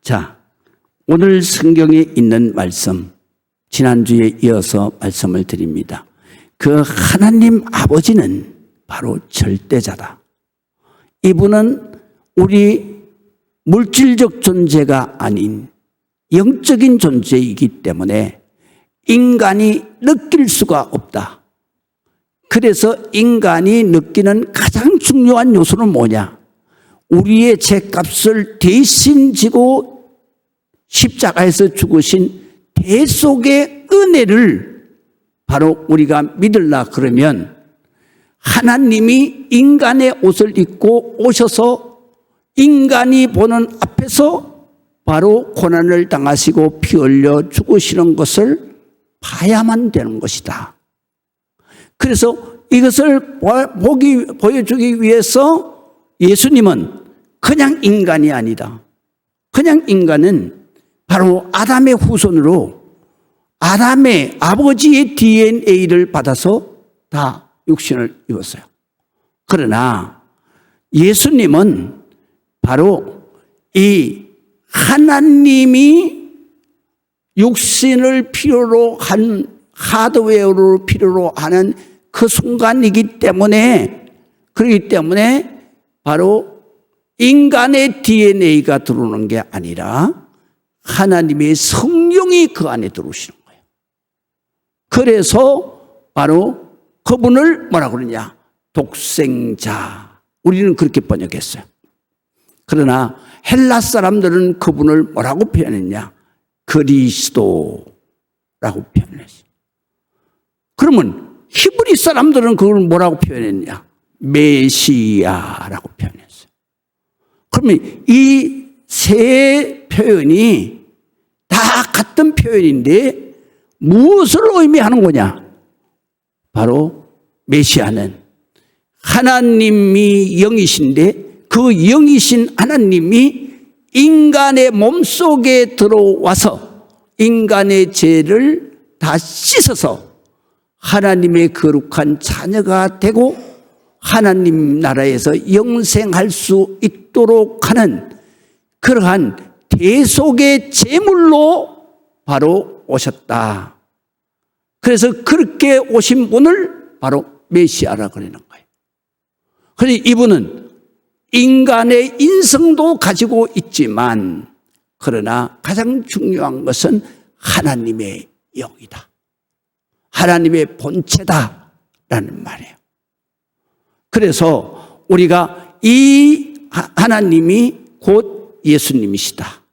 자, 오늘 성경에 있는 말씀, 지난주에 이어서 말씀을 드립니다. 그 하나님 아버지는 바로 절대자다. 이분은 우리 물질적 존재가 아닌 영적인 존재이기 때문에 인간이 느낄 수가 없다. 그래서 인간이 느끼는 가장 중요한 요소는 뭐냐? 우리의 죄값을 대신 지고 십자가에서 죽으신 대속의 은혜를 바로 우리가 믿으려 그러면 하나님이 인간의 옷을 입고 오셔서 인간이 보는 앞에서 바로 고난을 당하시고 피 흘려 죽으시는 것을 봐야만 되는 것이다. 그래서 이것을 보여주기 위해서 예수님은 그냥 인간이 아니다. 그냥 인간은 바로 아담의 후손으로 아담의 아버지의 DNA를 받아서 다 육신을 입었어요. 그러나 예수님은 바로 이 하나님이 육신을 필요로 한 하드웨어를 필요로 하는 그 순간이기 때문에 그렇기 때문에 바로 인간의 DNA가 들어오는 게 아니라 하나님의 성령이 그 안에 들어오시는 거예요. 그래서 바로 그분을 뭐라고 그러냐? 독생자. 우리는 그렇게 번역했어요. 그러나 헬라 사람들은 그분을 뭐라고 표현했냐? 그리스도라고 표현했어요. 그러면 히브리 사람들은 그걸 뭐라고 표현했냐? 메시아라고 표현했어요. 그러면 이 세 표현이 다 같은 표현인데 무엇을 의미하는 거냐? 바로 메시아는 하나님이 영이신데 그 영이신 하나님이 인간의 몸속에 들어와서 인간의 죄를 다 씻어서 하나님의 거룩한 자녀가 되고 하나님 나라에서 영생할 수 있도록 하는 그러한 대속의 제물로 바로 오셨다. 그래서 그렇게 오신 분을 바로 메시아라고 그러는 거예요. 그래서 이분은 인간의 인성도 가지고 있지만 그러나 가장 중요한 것은 하나님의 영이다. 하나님의 본체다라는 말이에요. 그래서 우리가 이 하나님이 곧 예수님이시다.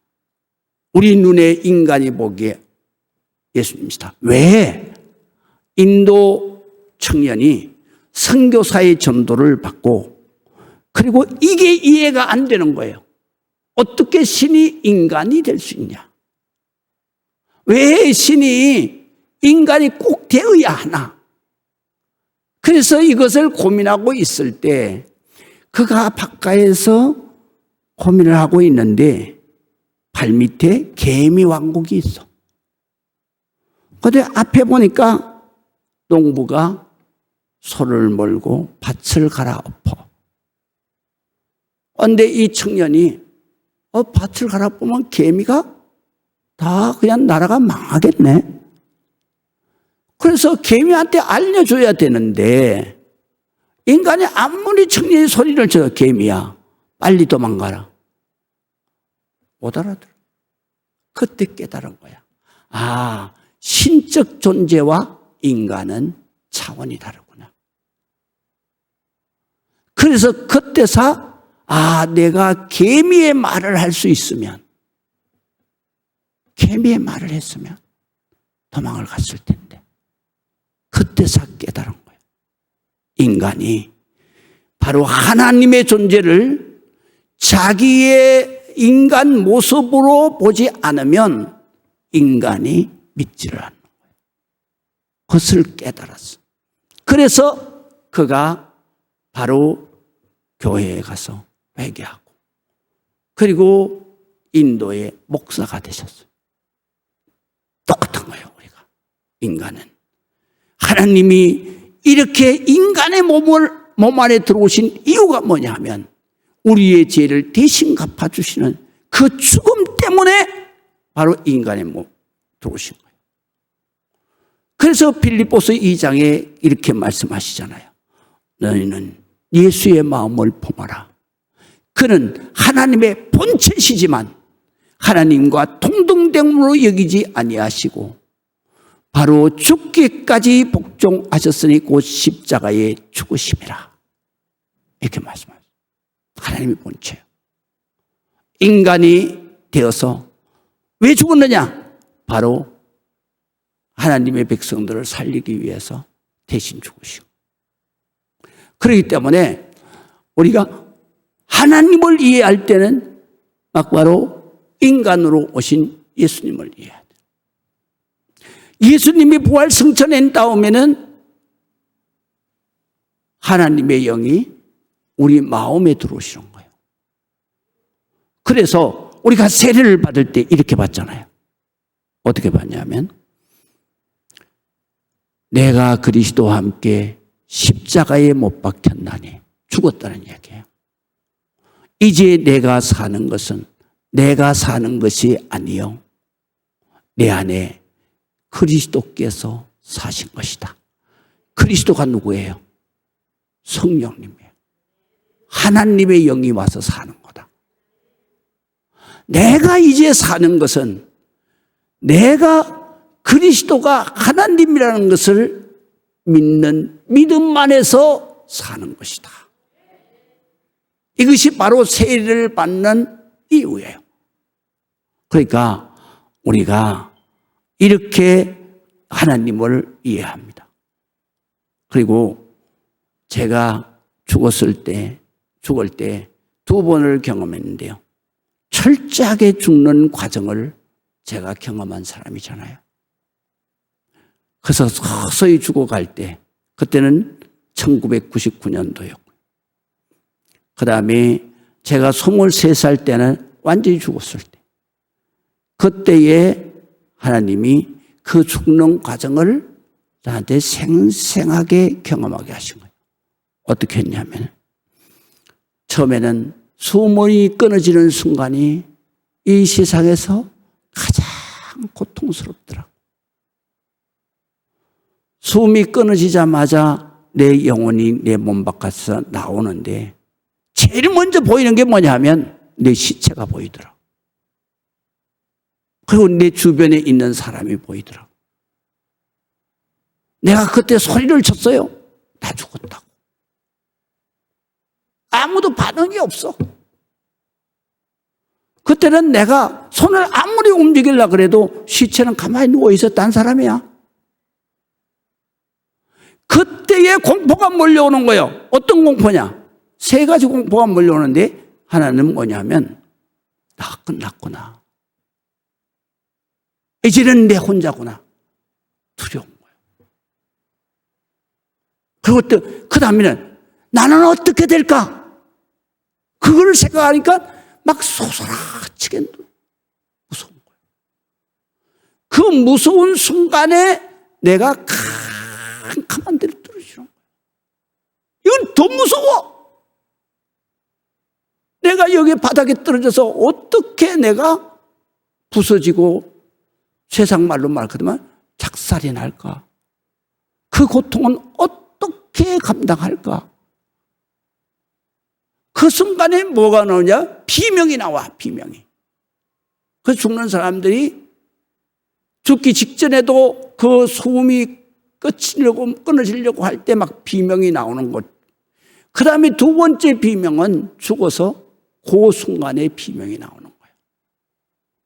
우리 눈에 인간이 보기에 예수님이시다. 왜? 인도 청년이 선교사의 전도를 받고 그리고 이게 이해가 안 되는 거예요. 어떻게 신이 인간이 될 수 있냐? 왜 신이 인간이 꼭 되어야 하나? 그래서 이것을 고민하고 있을 때 그가 바깥에서 고민을 하고 있는데 발밑에 개미 왕국이 있어. 그런데 앞에 보니까 농부가 소를 몰고 밭을 갈아엎어. 그런데 이 청년이 밭을 갈아엎으면 개미가 다 그냥 나라가 망하겠네. 그래서 개미한테 알려줘야 되는데 인간이 아무리 청년이 소리를 쳐 개미야 빨리 도망가라. 못 알아들어. 그때 깨달은 거야. 아, 신적 존재와 인간은 차원이 다르구나. 그래서 그때서 내가 개미의 말을 할 수 있으면 개미의 말을 했으면 도망을 갔을 텐데 그때서 깨달은 거예요. 인간이 바로 하나님의 존재를 자기의 인간 모습으로 보지 않으면 인간이 믿지를 않는 거예요. 그것을 깨달았어. 그래서 그가 바로 교회에 가서 회개하고 그리고 인도의 목사가 되셨어요. 똑같은 거예요. 우리가 인간은 하나님이 이렇게 인간의 몸 안에 들어오신 이유가 뭐냐 하면 우리의 죄를 대신 갚아주시는 그 죽음 때문에 바로 인간의 몸 들어오신 거예요. 그래서 빌립보서 2장에 이렇게 말씀하시잖아요. 너희는 예수의 마음을 품어라. 그는 하나님의 본체시지만 하나님과 동등됨으로 여기지 아니하시고 바로 죽기까지 복종하셨으니 곧 십자가에 죽으심이라. 이렇게 말씀하셨어요. 하나님의 본체예요. 인간이 되어서 왜 죽었느냐? 바로 하나님의 백성들을 살리기 위해서 대신 죽으시고. 그렇기 때문에 우리가 하나님을 이해할 때는 바로 인간으로 오신 예수님을 이해해야 돼요. 예수님이 부활 승천한 다음에는 하나님의 영이 우리 마음에 들어오시는 거예요. 그래서 우리가 세례를 받을 때 이렇게 받잖아요. 어떻게 받냐면 내가 그리스도와 함께 십자가에 못 박혔나니 죽었다는 얘기예요. 이제 내가 사는 것은 내가 사는 것이 아니요 내 안에 그리스도께서 사신 것이다. 그리스도가 누구예요? 성령님이에요. 하나님의 영이 와서 사는 거다. 내가 이제 사는 것은 내가 그리스도가 하나님이라는 것을 믿는 믿음 안에서 사는 것이다. 이것이 바로 세례를 받는 이유예요. 그러니까 우리가 이렇게 하나님을 이해합니다. 그리고 제가 죽을 때 두 번을 경험했는데요. 철저하게 죽는 과정을 제가 경험한 사람이잖아요. 그래서 서서히 죽어갈 때, 그때는 1999년도였고, 그 다음에 제가 23살 때는 완전히 죽었을 때, 그때에 하나님이 그 죽는 과정을 나한테 생생하게 경험하게 하신 거예요. 어떻게 했냐면, 처음에는 숨이 끊어지는 순간이 이 세상에서 가장 고통스럽더라고요. 숨이 끊어지자마자 내 영혼이 내 몸 바깥에서 나오는데 제일 먼저 보이는 게 뭐냐 하면 내 시체가 보이더라고요. 그리고 내 주변에 있는 사람이 보이더라고요. 내가 그때 소리를 쳤어요. 다 죽었다고. 아무도 반응이 없어. 그때는 내가 손을 아무리 움직이려고 그래도 시체는 가만히 누워 있었다는 사람이야. 그때의 공포가 몰려오는 거예요. 어떤 공포냐? 세 가지 공포가 몰려오는데 하나는 뭐냐면 나 끝났구나. 이제는 내 혼자구나. 두려운 거예요. 그리고 또 그 다음에는 나는 어떻게 될까? 그걸 생각하니까 막 솟아나치게 무서운 거예요. 그 무서운 순간에 내가 캄캄한 데로 떨어지는 거예요. 이건 더 무서워. 내가 여기 바닥에 떨어져서 어떻게 내가 부서지고 세상 말로 말하면 작살이 날까? 그 고통은 어떻게 감당할까? 그 순간에 뭐가 나오냐? 비명이 나와, 비명이. 그 죽는 사람들이 죽기 직전에도 그 숨이 끊어지려고 할 때 막 비명이 나오는 것. 그 다음에 두 번째 비명은 죽어서 그 순간에 비명이 나오는 거예요.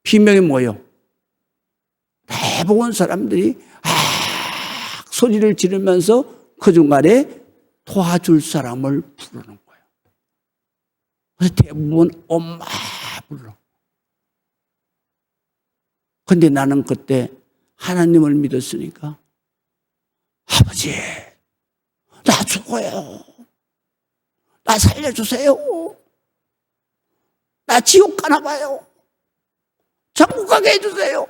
비명이 뭐예요? 대부분 사람들이 소리를 지르면서 그 중간에 도와줄 사람을 부르는 거예요. 그래서 대부분 엄마 불러. 근데 나는 그때 하나님을 믿었으니까 아버지, 나 죽어요. 나 살려주세요. 나 지옥 가나 봐요. 천국 가게 해주세요.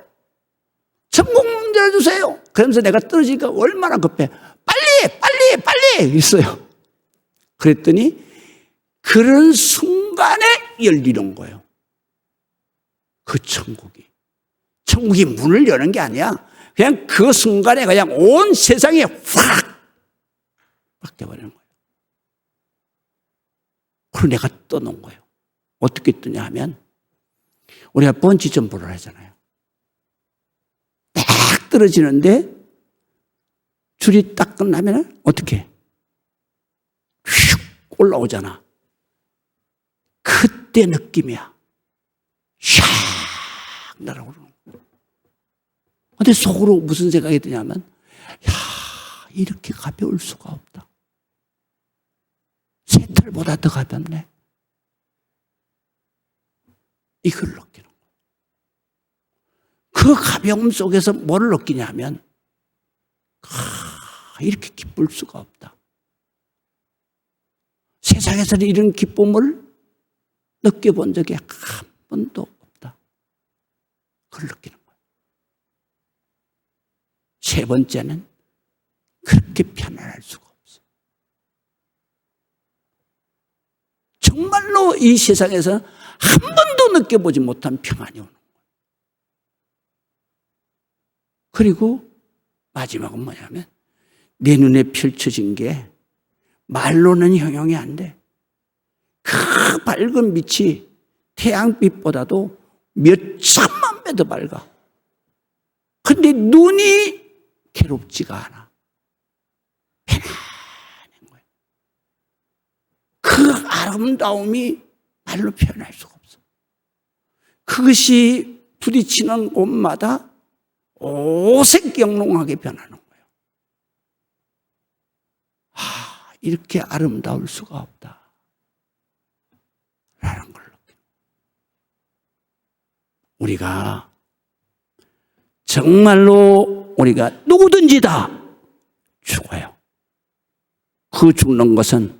천국 문 열어주세요. 그러면서 내가 떨어지니까 얼마나 급해. 빨리 있어요. 그랬더니 그런 순간에 열리는 거예요. 그 천국이 문을 여는 게 아니야. 그냥 그 순간에 그냥 온 세상이 확 바뀌어버리는 거예요. 그리고 내가 떠놓은 거예요. 어떻게 뜨냐 하면 우리가 번지 점프를 하잖아요. 딱 떨어지는데 줄이 딱 끝나면 어떻게 휙 올라오잖아. 그때 느낌이야. 샥 날아오르는 거야. 근데 속으로 무슨 생각이 드냐면 야, 이렇게 가벼울 수가 없다. 새털보다 더 가볍네. 이걸 느끼는 거예요. 그 가벼움 속에서 뭘 느끼냐면 이렇게 기쁠 수가 없다. 세상에서는 이런 기쁨을 느껴본 적이 한 번도 없다. 그걸 느끼는 거예요. 세 번째는 그렇게 편안할 수가 없어요. 정말로 이 세상에서 한 번도 느껴보지 못한 평안이 오는 거예요. 그리고 마지막은 뭐냐면 내 눈에 펼쳐진 게 말로는 형용이 안 돼. 그 밝은 빛이 태양빛보다도 몇 천만 배 더 밝아. 근데 눈이 괴롭지가 않아. 편안한 거예요. 그 아름다움이 말로 표현할 수가 없어. 그것이 부딪히는 곳마다 오색경롱하게 변하는 거예요. 이렇게 아름다울 수가 없다. 라는 걸 느껴요. 우리가 정말로 우리가 누구든지 다 죽어요. 그 죽는 것은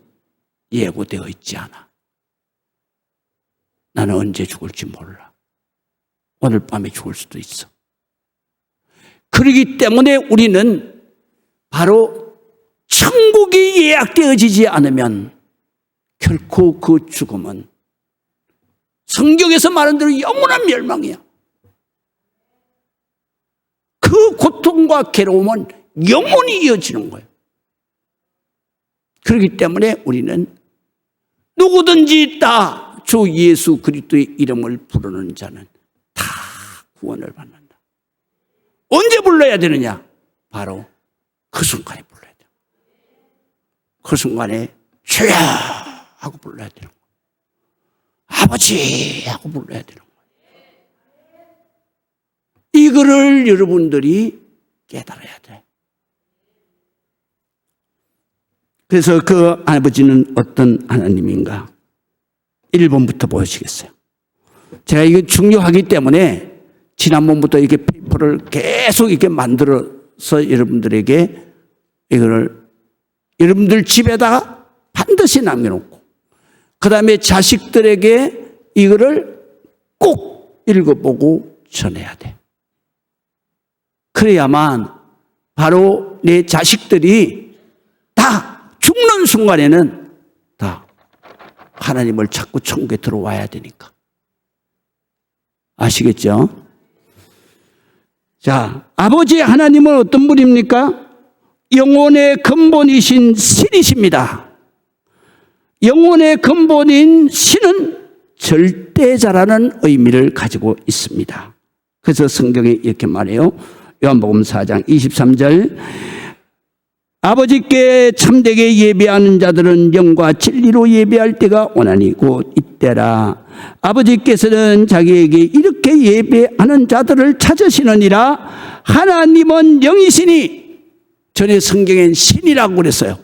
예고되어 있지 않아. 나는 언제 죽을지 몰라. 오늘 밤에 죽을 수도 있어. 그렇기 때문에 우리는 바로 천국이 예약되어지지 않으면 결코 그 죽음은 성경에서 말한 대로 영원한 멸망이야. 그 고통과 괴로움은 영원히 이어지는 거예요. 그렇기 때문에 우리는 누구든지 다 주 예수 그리스도의 이름을 부르는 자는 다 구원을 받는다. 언제 불러야 되느냐? 바로 그 순간에 불러야 돼. 그 순간에 주여 하고 불러야 되는 거예요. 아버지 하고 불러야 되는 거예요. 이거를 여러분들이 깨달아야 돼. 그래서 그 아버지는 어떤 하나님인가? 1번부터 보시겠어요. 제가 이게 중요하기 때문에 지난번부터 이렇게 페이퍼를 계속 이렇게 만들어서 여러분들에게 이거를 여러분들 집에다가 반드시 남겨놓고 그 다음에 자식들에게 이거를 꼭 읽어보고 전해야 돼. 그래야만 바로 내 자식들이 다 죽는 순간에는 다 하나님을 찾고 천국에 들어와야 되니까. 아시겠죠? 자, 아버지 하나님은 어떤 분입니까? 영혼의 근본이신 신이십니다. 영혼의 근본인 신은 절대자라는 의미를 가지고 있습니다. 그래서 성경에 이렇게 말해요. 요한복음 4장 23절 아버지께 참되게 예배하는 자들은 영과 진리로 예배할 때가 오나니 곧 이때라. 아버지께서는 자기에게 이렇게 예배하는 자들을 찾으시느니라. 하나님은 영이시니 전에 성경엔 신이라고 그랬어요.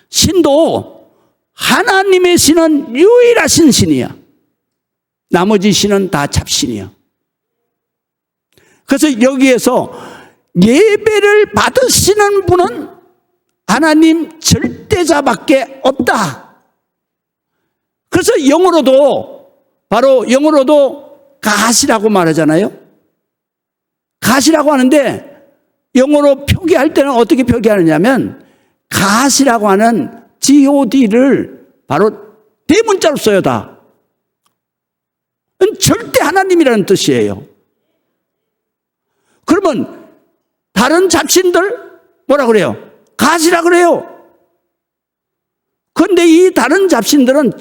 신도 하나님의 신은 유일하신 신이야. 나머지 신은 다 잡신이야. 그래서 여기에서 예배를 받으시는 분은 하나님 절대자밖에 없다. 그래서 영어로도 바로 영어로도 가시라고 말하잖아요. 가시라고 하는데 영어로 표기할 때는 어떻게 표기하느냐면 가시라고 하는 GOD를 바로 대문자로 써요. 다. 절대 하나님이라는 뜻이에요. 그러면 다른 잡신들 뭐라 그래요? 가시라 그래요. 그런데 이 다른 잡신들은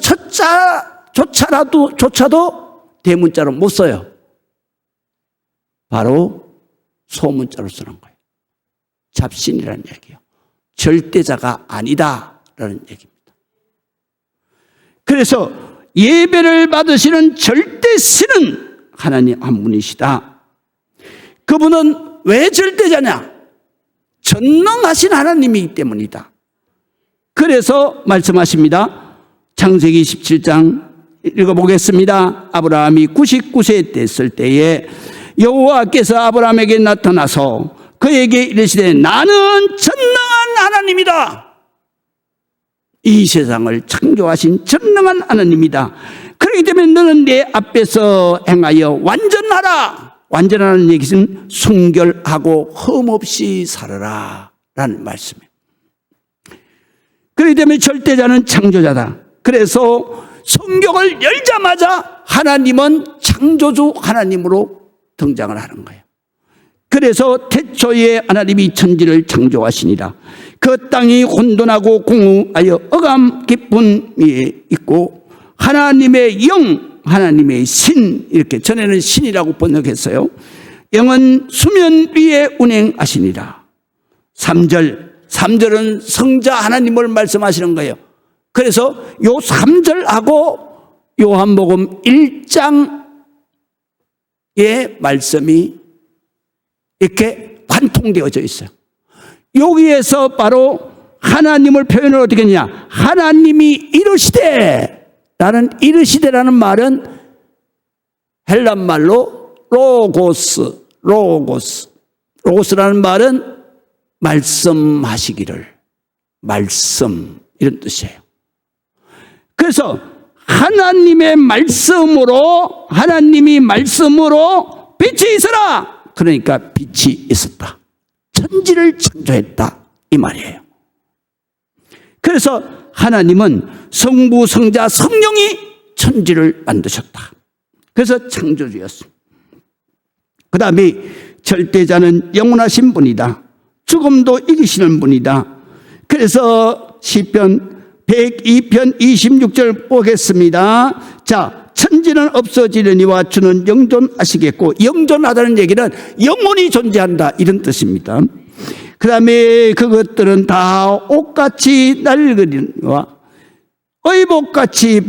조차도 대문자로 못 써요. 바로 소문자로 쓰는 거예요. 잡신이라는 얘기예요. 절대자가 아니다라는 얘기입니다. 그래서 예배를 받으시는 절대신은 하나님 한 분이시다. 그분은 왜 절대자냐? 전능하신 하나님이기 때문이다. 그래서 말씀하십니다. 창세기 17장 읽어보겠습니다. 아브라함이 99세 됐을 때에 여호와께서 아브라함에게 나타나서 그에게 이르시되 나는 전능한 하나님이다. 이 세상을 창조하신 전능한 하나님이다. 그렇기 때문에 너는 내 앞에서 행하여 완전하라. 완전하는 얘기는 순결하고 흠없이 살아라 라는 말씀이에요. 그렇기 때문에 절대자는 창조자다. 그래서 성경을 열자마자 하나님은 창조주 하나님으로 등장을 하는 거예요. 그래서 태초에 하나님이 천지를 창조하시니라. 그 땅이 혼돈하고 공허하여 어감 깊음이 있고 하나님의 영, 하나님의 신, 이렇게 전에는 신이라고 번역했어요. 영은 수면 위에 운행하시니라. 3절은 성자 하나님을 말씀하시는 거예요. 그래서 요 3절하고 요한복음 1장의 말씀이 이렇게 관통되어져 있어요. 여기에서 바로 하나님을 표현을 어떻게 했냐? 하나님이 이르시되, 라는 이르시되라는 말은 헬란 말로 로고스라는 말은 말씀하시기를, 말씀, 이런 뜻이에요. 그래서 하나님이 말씀으로 빛이 있어라. 그러니까 빛이 있었다. 천지를 창조했다. 이 말이에요. 그래서 하나님은 성부, 성자, 성령이 천지를 만드셨다. 그래서 창조주였습니다. 그 다음에 절대자는 영원하신 분이다. 죽음도 이기시는 분이다. 그래서 시편 102편 26절 보겠습니다. 자, 천지는 없어지려니와 주는 영존하시겠고, 영존하다는 얘기는 영원히 존재한다, 이런 뜻입니다. 그 다음에 그것들은 다 옷같이 낡으려니와 의복같이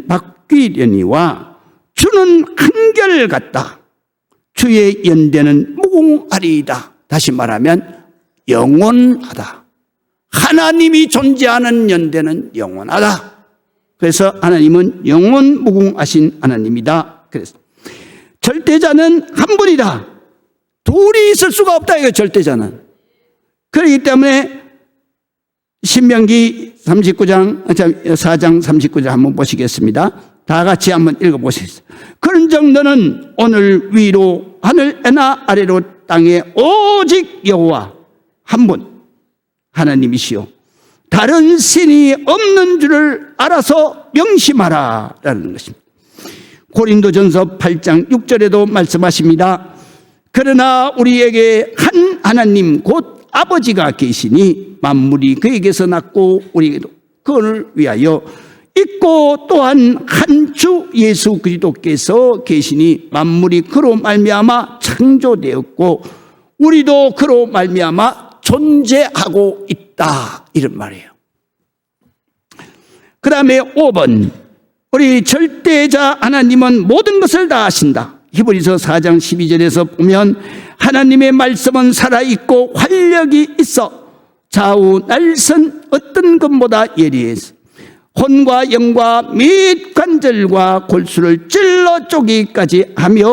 바뀌려니와 주는 한결같다. 주의 연대는 무궁하리이다. 다시 말하면 영원하다. 하나님이 존재하는 연대는 영원하다. 그래서 하나님은 영원무궁하신 하나님이다. 그래서 절대자는 한 분이다. 둘이 있을 수가 없다. 이거 절대자는. 그렇기 때문에 신명기 4장 39절 한번 보시겠습니다. 다 같이 한번 읽어보시겠습니다. 그런즉 너는 오늘 위로 하늘에나 아래로 땅에 오직 여호와 한 분 하나님이시요 다른 신이 없는 줄을 알아서 명심하라 라는 것입니다. 고린도전서 8장 6절에도 말씀하십니다. 그러나 우리에게 한 하나님 곧 아버지가 계시니 만물이 그에게서 났고 우리에게도 그를 위하여 있고 또한 한 주 예수 그리스도께서 계시니 만물이 그로 말미암아 창조되었고 우리도 그로 말미암아 존재하고 있다, 이런 말이에요. 그 다음에 5번, 우리 절대자 하나님은 모든 것을 다 아신다. 히브리서 4장 12절에서 보면 하나님의 말씀은 살아있고 활력이 있어 좌우 날선 어떤 것보다 예리해서 혼과 영과 및 관절과 골수를 찔러 쪼개기까지 하며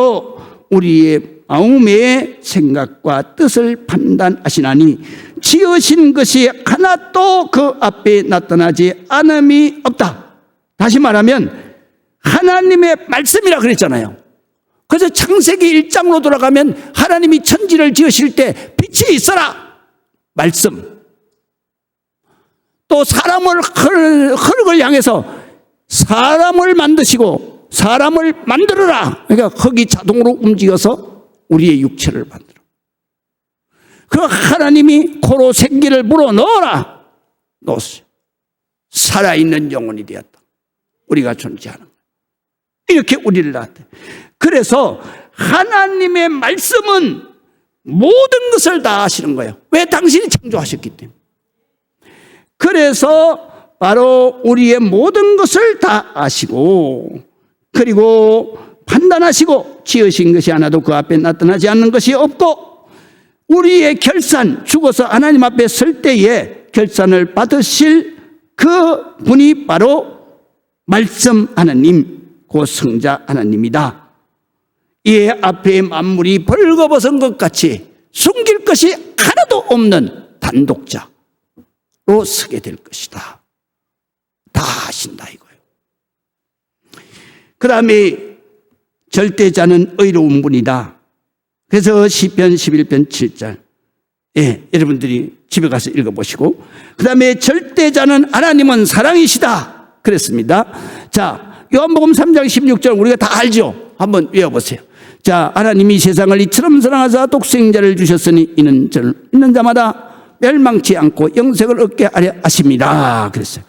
우리의 마음의 생각과 뜻을 판단하시나니 지으신 것이 하나도 그 앞에 나타나지 않음이 없다. 다시 말하면 하나님의 말씀이라 그랬잖아요. 그래서 창세기 1장으로 돌아가면 하나님이 천지를 지으실 때 빛이 있어라, 말씀. 또 사람을 흙을 향해서 사람을 만드시고 사람을 만들어라. 그러니까 흙이 자동으로 움직여서 우리의 육체를 만들어. 그 하나님이 코로 생기를 불어 넣어라. 넣었어요. 살아있는 영혼이 되었다. 우리가 존재하는 거예요. 이렇게 우리를 낳았대. 그래서 하나님의 말씀은 모든 것을 다 하시는 거예요. 왜? 당신이 창조하셨기 때문에. 그래서 바로 우리의 모든 것을 다 아시고, 그리고 판단하시고, 지으신 것이 하나도 그 앞에 나타나지 않는 것이 없고, 우리의 결산, 죽어서 하나님 앞에 설 때에 결산을 받으실 그 분이 바로 말씀 하나님, 그 성자 하나님이다. 이에 앞에 만물이 벌거벗은 것 같이 숨길 것이 하나도 없는 단독자로 서게 될 것이다. 다 하신다 이거예요. 그 다음에 절대자는 의로운 분이다. 그래서 시편 11편 7절. 예, 여러분들이 집에 가서 읽어보시고, 그 다음에 절대자는 하나님은 사랑이시다 그랬습니다. 자, 요한복음 3장 16절 우리가 다 알죠? 한번 외워보세요. 자, 하나님이 세상을 이처럼 사랑하사 독생자를 주셨으니 이는 저를 믿는 자마다 멸망치 않고 영생을 얻게 하려 하십니다 그랬어요.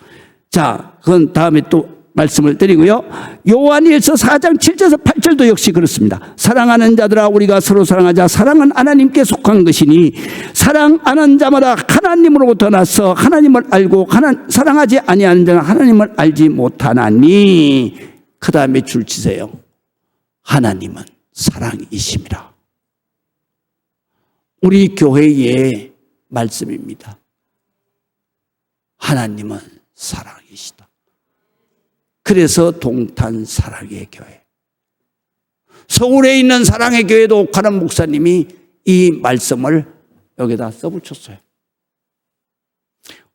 자, 그건 다음에 또 말씀을 드리고요. 요한일서 4장 7절에서 8절도 역시 그렇습니다. 사랑하는 자들아 우리가 서로 사랑하자. 사랑은 하나님께 속한 것이니 사랑하는 자마다 하나님으로부터 나서 하나님을 알고 사랑하지 아니하는 자는 하나님을 알지 못하나니. 그 다음에 줄 치세요. 하나님은 사랑이십니다. 우리 교회의 말씀입니다. 하나님은 사랑이시다. 그래서 동탄 사랑의 교회, 서울에 있는 사랑의 교회도 옥하는 목사님이 이 말씀을 여기다 써붙였어요.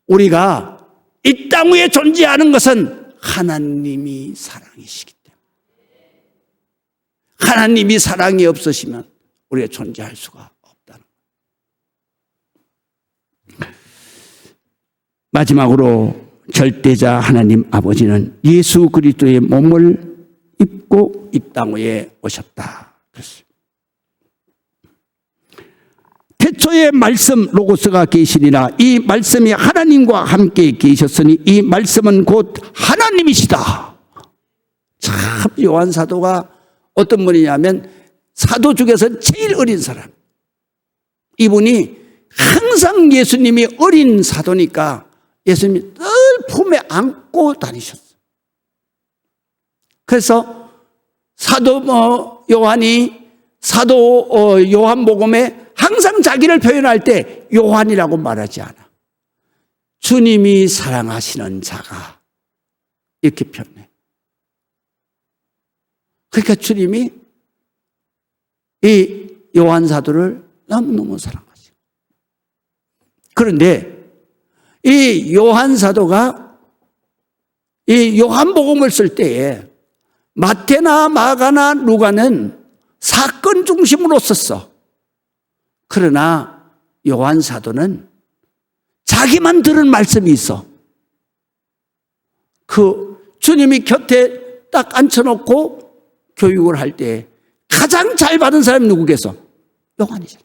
우리가 이 땅 위에 존재하는 것은 하나님이 사랑이시기 때문에, 하나님이 사랑이 없으시면 우리가 존재할 수가 없다는 거예요. 마지막으로 절대자 하나님 아버지는 예수 그리스도의 몸을 입고 이 땅 위에 오셨다 그랬어요. 태초에 말씀 로고스가 계시니라. 이 말씀이 하나님과 함께 계셨으니 이 말씀은 곧 하나님이시다. 참 요한 사도가 어떤 분이냐면 사도 중에서 제일 어린 사람. 이분이 항상 예수님이 어린 사도니까 예수님이 늘 품에 안고 다니셨어요. 그래서 사도 요한이 사도 요한복음에 항상 자기를 표현할 때 요한이라고 말하지 않아. 주님이 사랑하시는 자가 이렇게 표현해. 그러니까 주님이 이 요한 사도를 너무너무 사랑하시고, 그런데 이 요한 사도가 이 요한복음을 쓸 때에 마태나 마가나 누가는 사건 중심으로 썼어. 그러나 요한 사도는 자기만 들은 말씀이 있어. 그 주님이 곁에 딱 앉혀놓고 교육을 할 때 가장 잘 받은 사람이 누구겠어? 요한이잖아.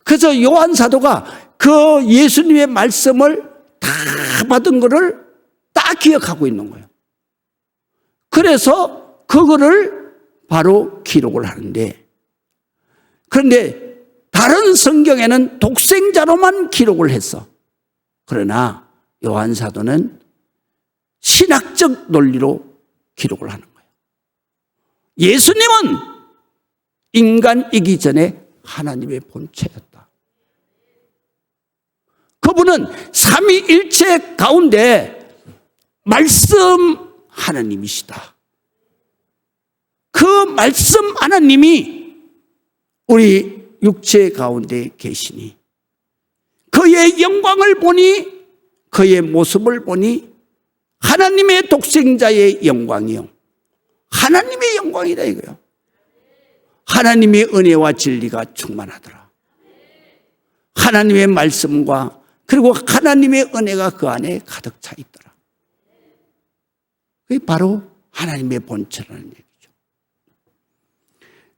그래서 요한 사도가 그 예수님의 말씀을 다 받은 거를 다 기억하고 있는 거예요. 그래서 그거를 바로 기록을 하는데, 그런데 다른 성경에는 독생자로만 기록을 했어. 그러나 요한 사도는 신학적 논리로 기록을 하는 거예요. 예수님은 인간이기 전에 하나님의 본체였다. 그분은 삼위일체 가운데 말씀 하나님이시다. 그 말씀 하나님이 우리 육체 가운데 계시니 그의 영광을 보니, 그의 모습을 보니 하나님의 독생자의 영광이요, 하나님의 영광이다 이거요. 하나님의 은혜와 진리가 충만하더라. 하나님의 말씀과 그리고 하나님의 은혜가 그 안에 가득 차 있더라. 그게 바로 하나님의 본체라는 얘기죠.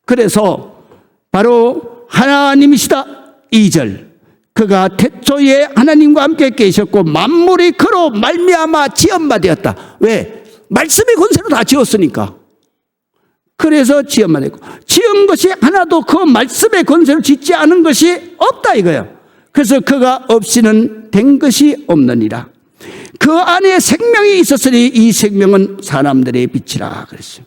그래서 바로 하나님이시다. 2절. 그가 태초에 하나님과 함께 계셨고 만물이 그로 말미암아 지은 바 되었다. 왜? 말씀의 권세로 다 지었으니까. 그래서 지은 바 되고, 지은 것이 하나도 그 말씀의 권세로 짓지 않은 것이 없다 이거예요. 그래서 그가 없이는 된 것이 없느니라. 그 안에 생명이 있었으니 이 생명은 사람들의 빛이라 그랬어요.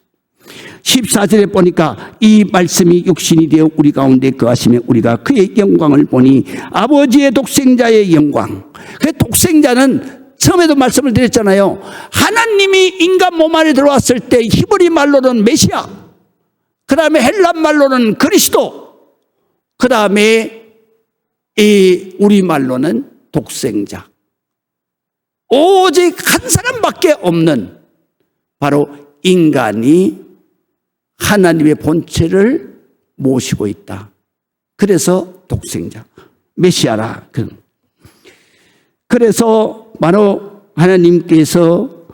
14절에 보니까 이 말씀이 육신이 되어 우리 가운데 거하시며 우리가 그의 영광을 보니 아버지의 독생자의 영광. 그 독생자는 처음에도 말씀을 드렸잖아요. 하나님이 인간 몸 안에 들어왔을 때 히브리 말로는 메시아, 그 다음에 헬란 말로는 그리스도, 그 다음에 이 우리 말로는 독생자. 오직 한 사람밖에 없는 바로 인간이 하나님의 본체를 모시고 있다. 그래서 독생자, 메시아라. 그래서 바로 하나님께서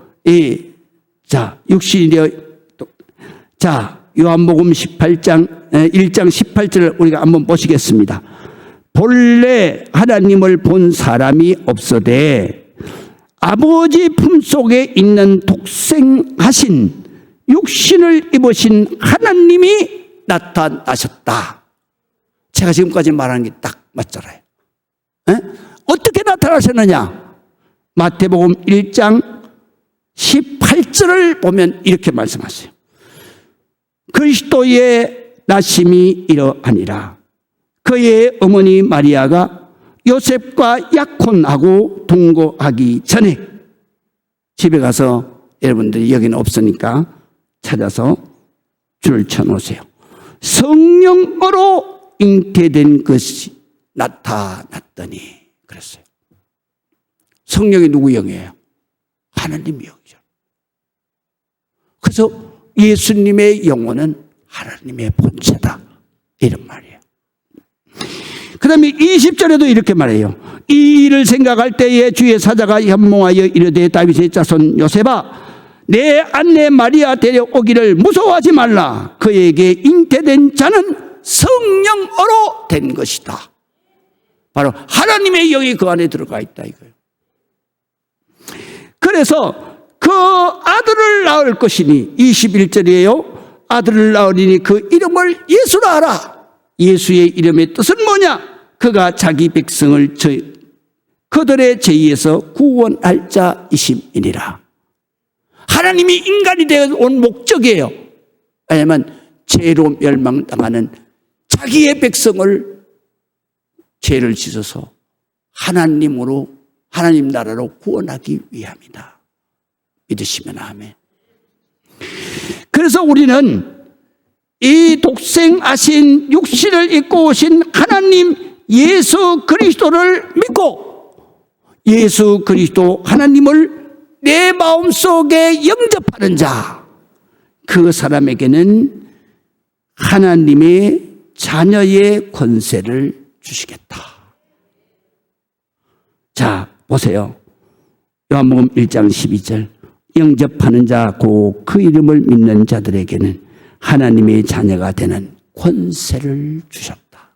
육신이 되어 요한복음 1장 18절을 우리가 한번 보시겠습니다. 본래 하나님을 본 사람이 없어되 아버지 품속에 있는 독생하신 육신을 입으신 하나님이 나타나셨다. 제가 지금까지 말하는 게 딱 맞잖아요. 어떻게 나타나셨느냐? 마태복음 1장 18절을 보면 이렇게 말씀하세요. 그리스도의 나심이 이러하니라. 그의 어머니 마리아가 요셉과 약혼하고 동거하기 전에, 집에 가서 여러분들이 여기는 없으니까 찾아서 줄 쳐놓으세요. 성령으로 잉태된 것이 나타났더니 그랬어요. 성령이 누구 영이에요? 하나님 영이죠. 그래서 예수님의 영혼은 하나님의 본체다, 이런 말이에요. 그 다음에 20절에도 이렇게 말해요. 이 일을 생각할 때에 주의 사자가 현몽하여 이르되 다윗의 자손 요셉아, 내 아내 마리아 데려오기를 무서워하지 말라. 그에게 잉태된 자는 성령으로 된 것이다. 바로 하나님의 영이 그 안에 들어가 있다 이거예요. 그래서 그 아들을 낳을 것이니, 21절이에요. 아들을 낳으리니 그 이름을 예수라 하라. 예수의 이름의 뜻은 뭐냐? 그가 자기 백성을 그들의 죄에서 구원할 자이심이니라. 하나님이 인간이 되어 온 목적이에요. 왜냐하면 죄로 멸망당하는 자기의 백성을 죄를 씻어서 하나님으로, 하나님 나라로 구원하기 위함이다. 믿으시면 아멘. 그래서 우리는 이 독생하신 육신을 입고 오신 하나님 예수 그리스도를 믿고, 예수 그리스도 하나님을 내 마음속에 영접하는 자, 그 사람에게는 하나님의 자녀의 권세를 주시겠다. 자, 보세요. 요한복음 1장 12절. 영접하는 자, 곧 그 이름을 믿는 자들에게는 하나님의 자녀가 되는 권세를 주셨다.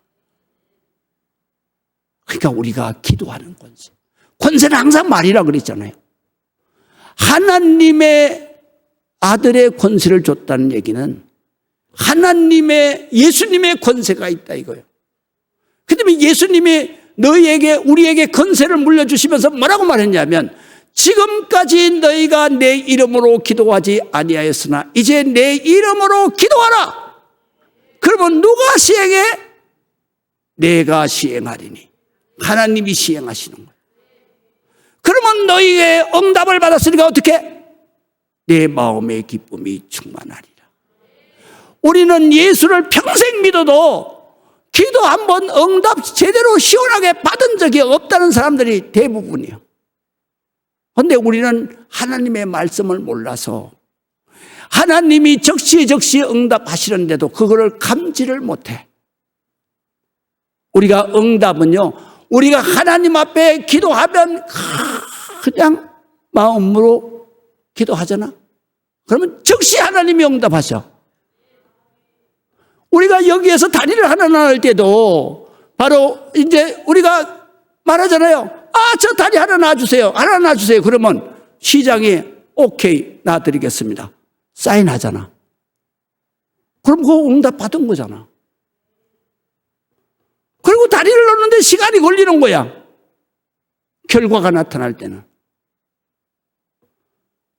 그러니까 우리가 기도하는 권세. 권세는 항상 말이라 그랬잖아요. 하나님의 아들의 권세를 줬다는 얘기는 하나님의, 예수님의 권세가 있다 이거예요. 그 다음에 예수님이 너희에게, 우리에게 권세를 물려주시면서 뭐라고 말했냐면, 지금까지 너희가 내 이름으로 기도하지 아니하였으나 이제 내 이름으로 기도하라. 그러면 누가 시행해? 내가 시행하리니. 하나님이 시행하시는 거예요. 그러면 너희의 응답을 받았으니까 어떻게? 내 마음의 기쁨이 충만하리라. 우리는 예수를 평생 믿어도 기도 한번 응답 제대로 시원하게 받은 적이 없다는 사람들이 대부분이에요. 그런데 우리는 하나님의 말씀을 몰라서 하나님이 적시적시 응답하시는데도 그거를 감지를 못해. 우리가 응답은요, 우리가 하나님 앞에 기도하면 그냥 마음으로 기도하잖아. 그러면 즉시 하나님이 응답하셔. 우리가 여기에서 다리를 하나 놔을 때도 바로 이제 우리가 말하잖아요. 아, 저 다리 하나 놔주세요. 하나 놔주세요. 그러면 시장이 오케이, 놔드리겠습니다. 사인하잖아. 그럼 그거 응답 받은 거잖아. 그리고 다리를 놓는데 시간이 걸리는 거야. 결과가 나타날 때는.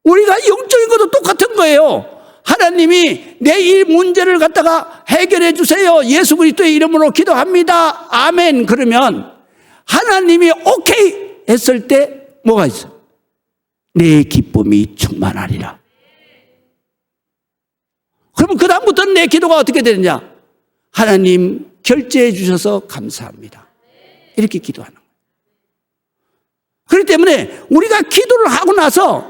우리가 영적인 것도 똑같은 거예요. 하나님이 내 이 문제를 갖다가 해결해 주세요. 예수 그리스도의 이름으로 기도합니다. 아멘. 그러면 하나님이 오케이 했을 때 뭐가 있어? 내 기쁨이 충만하리라. 그러면 그 다음부터는 내 기도가 어떻게 되느냐? 하나님 결제해 주셔서 감사합니다. 이렇게 기도하는 거예요. 그렇기 때문에 우리가 기도를 하고 나서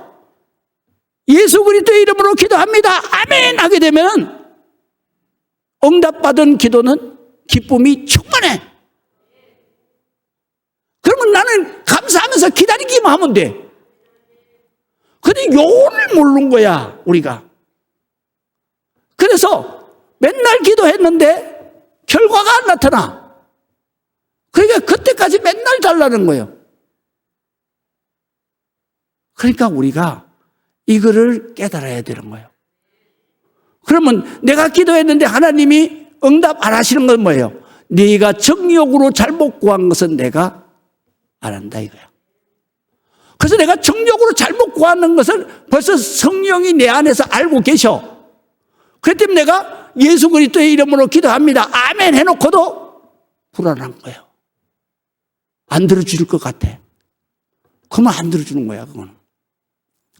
예수 그리스도의 이름으로 기도합니다. 아멘 하게 되면 응답받은 기도는 기쁨이 충만해. 그러면 나는 감사하면서 기다리기만 하면 돼. 근데 요원을 모르는 거야, 우리가. 그래서 맨날 기도했는데 결과가 안 나타나. 그러니까 그때까지 맨날 달라는 거예요. 그러니까 우리가 이거를 깨달아야 되는 거예요. 그러면 내가 기도했는데 하나님이 응답 안 하시는 건 뭐예요? 네가 정욕으로 잘못 구한 것은 내가 안 한다 이거야. 그래서 내가 정욕으로 잘못 구하는 것을 벌써 성령이 내 안에서 알고 계셔. 그렇기 때문에 내가 예수 그리스도의 이름으로 기도합니다. 아멘 해놓고도 불안한 거예요. 안 들어줄 것 같아. 그러면 안 들어주는 거야, 그거는.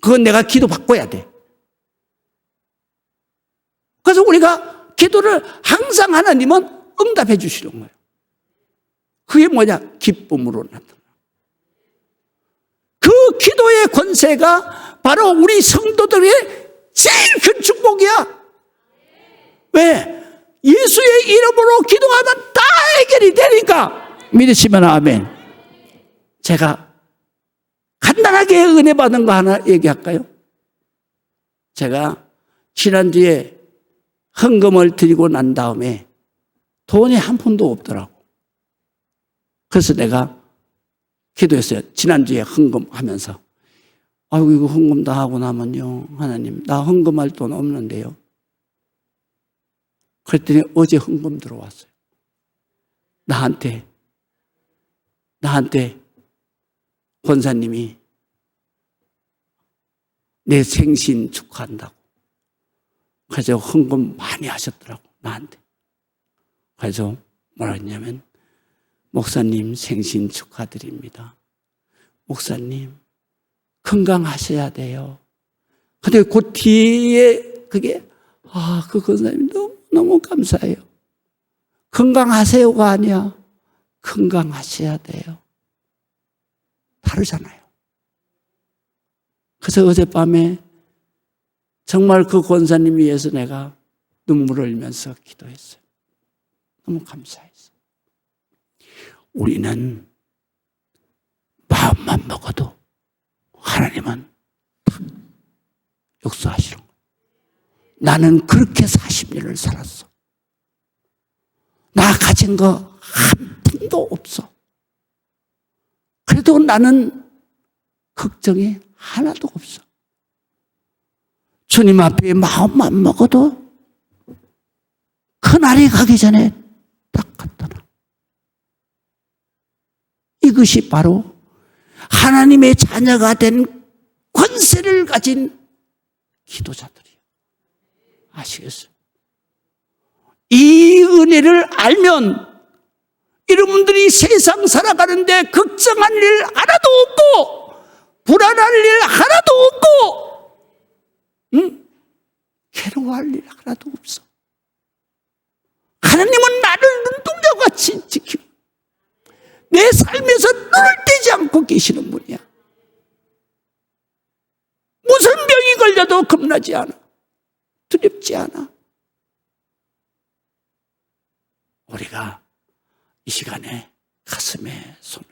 그건 내가 기도 바꿔야 돼. 그래서 우리가 기도를 항상 하나님은 응답해 주시는 거예요. 그게 뭐냐? 기쁨으로 나타나. 그 기도의 권세가 바로 우리 성도들의 제일 큰 축복이야. 왜? 예수의 이름으로 기도하면 다 해결이 되니까. 믿으시면 아멘. 제가 간단하게 은혜 받은 거 하나 얘기할까요? 제가 지난주에 헌금을 드리고 난 다음에 돈이 한 푼도 없더라고. 그래서 내가 기도했어요. 지난주에 헌금하면서. 아이고, 이거 헌금 다 하고 나면요. 하나님, 나 헌금할 돈 없는데요. 그랬더니 어제 헌금 들어왔어요. 나한테 권사님이 내 생신 축하한다고. 그래서 헌금 많이 하셨더라고, 나한테. 그래서 뭐라 했냐면, 목사님 생신 축하드립니다. 목사님 건강하셔야 돼요. 근데 그 뒤에 그게 그 권사님 너무 감사해요. 건강하세요가 아니야. 건강하셔야 돼요. 다르잖아요. 그래서 어젯밤에 정말 그 권사님 위해서 내가 눈물을 흘리면서 기도했어요. 너무 감사했어요. 우리는 마음만 먹어도 하나님은 역사하시는 거예요. 나는 그렇게 40년을 살았어. 나 가진 거 한 푼도 없어. 그래도 나는 걱정이 하나도 없어. 주님 앞에 마음만 먹어도 그날이 가기 전에 딱 갖다 놔. 이것이 바로 하나님의 자녀가 된 권세를 가진 기도자들이에요. 아시겠어요? 이 은혜를 알면 여러분들이 세상 살아가는데 걱정할 일 하나도 없고 불안할 일 하나도 없고 괴로워할 일 하나도 없어. 하나님은 나를 눈동자같이 지키고 내 삶에서 눈을 떼지 않고 계시는 분이야. 무슨 병이 걸려도 겁나지 않아. 두렵지 않아. 우리가 이 시간에 가슴에 손을